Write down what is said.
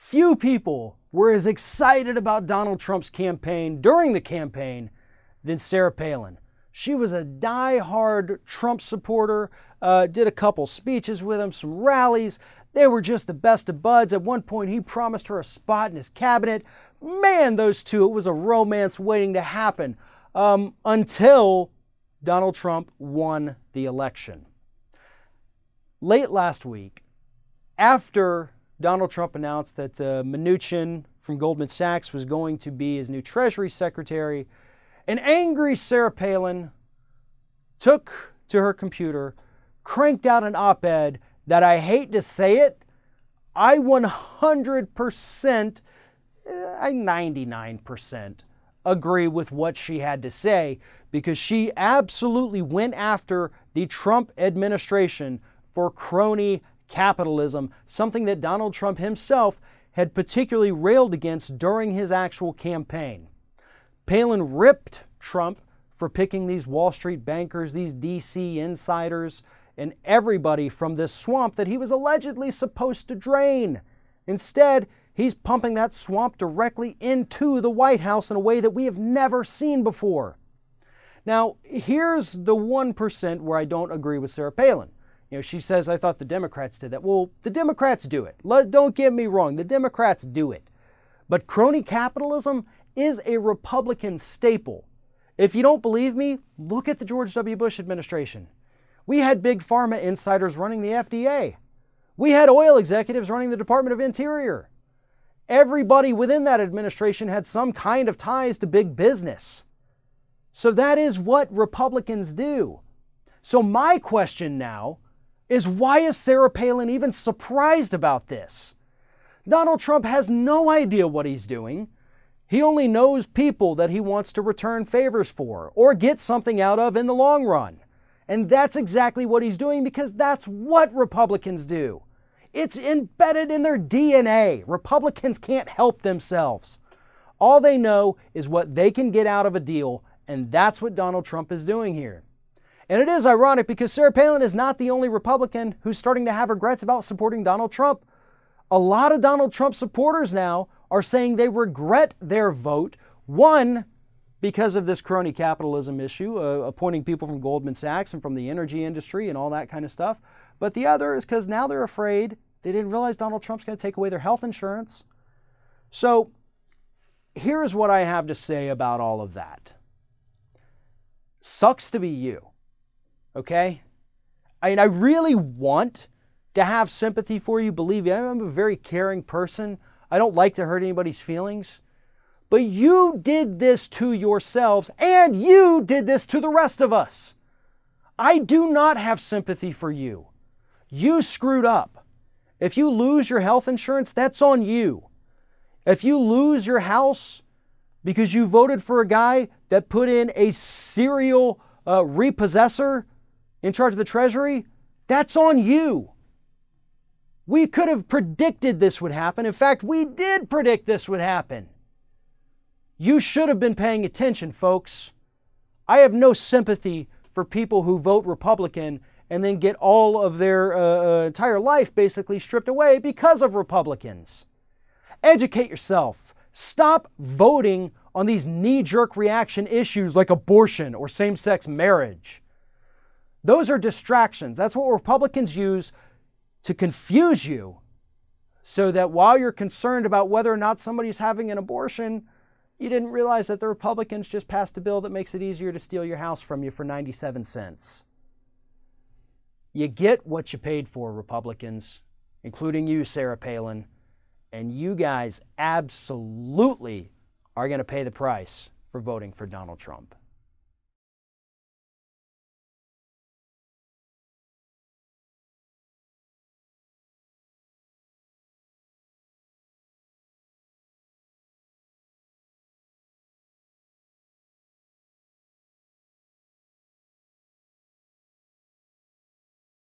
Few people were as excited about Donald Trump's campaign during the campaign than Sarah Palin. She was a die-hard Trump supporter, did a couple speeches with him, some rallies. They were just the best of buds. At one point, he promised her a spot in his cabinet. Man, those two, it was a romance waiting to happen until Donald Trump won the election. Late last week, after Donald Trump announced that Mnuchin from Goldman Sachs was going to be his new Treasury Secretary, an angry Sarah Palin took to her computer, cranked out an op-ed that, I hate to say it, I 100%, I 99% agree with what she had to say, because she absolutely went after the Trump administration for crony capitalism, something that Donald Trump himself had particularly railed against during his actual campaign. Palin ripped Trump for picking these Wall Street bankers, these DC insiders, and everybody from this swamp that he was allegedly supposed to drain. Instead, he's pumping that swamp directly into the White House in a way that we have never seen before. Now, here's the 1% where I don't agree with Sarah Palin. You know, she says, I thought the Democrats did that. Well, the Democrats do it. Don't get me wrong, the Democrats do it. But crony capitalism is a Republican staple. If you don't believe me, look at the George W. Bush administration. We had big pharma insiders running the FDA. We had oil executives running the Department of Interior. Everybody within that administration had some kind of ties to big business. So that is what Republicans do. So my question now is, why is Sarah Palin even surprised about this? Donald Trump has no idea what he's doing. He only knows people that he wants to return favors for or get something out of in the long run. And that's exactly what he's doing, because that's what Republicans do. It's embedded in their DNA. Republicans can't help themselves. All they know is what they can get out of a deal, and that's what Donald Trump is doing here. And it is ironic, because Sarah Palin is not the only Republican who's starting to have regrets about supporting Donald Trump. A lot of Donald Trump supporters now are saying they regret their vote. One, because of this crony capitalism issue, appointing people from Goldman Sachs and from the energy industry and all that kind of stuff. But the other is because now they're afraid. They didn't realize Donald Trump's going to take away their health insurance. So here's what I have to say about all of that. Sucks to be you. Okay? I mean, I really want to have sympathy for you. Believe me, I'm a very caring person. I don't like to hurt anybody's feelings. But you did this to yourselves, and you did this to the rest of us. I do not have sympathy for you. You screwed up. If you lose your health insurance, that's on you. If you lose your house because you voted for a guy that put in a serial repossessor in charge of the Treasury, that's on you. We could have predicted this would happen. In fact, we did predict this would happen. You should have been paying attention, folks. I have no sympathy for people who vote Republican and then get all of their entire life basically stripped away because of Republicans. Educate yourself. Stop voting on these knee-jerk reaction issues like abortion or same-sex marriage. Those are distractions. That's what Republicans use to confuse you, so that while you're concerned about whether or not somebody's having an abortion, you didn't realize that the Republicans just passed a bill that makes it easier to steal your house from you for 97 cents. You get what you paid for, Republicans, including you, Sarah Palin, and you guys absolutely are going to pay the price for voting for Donald Trump.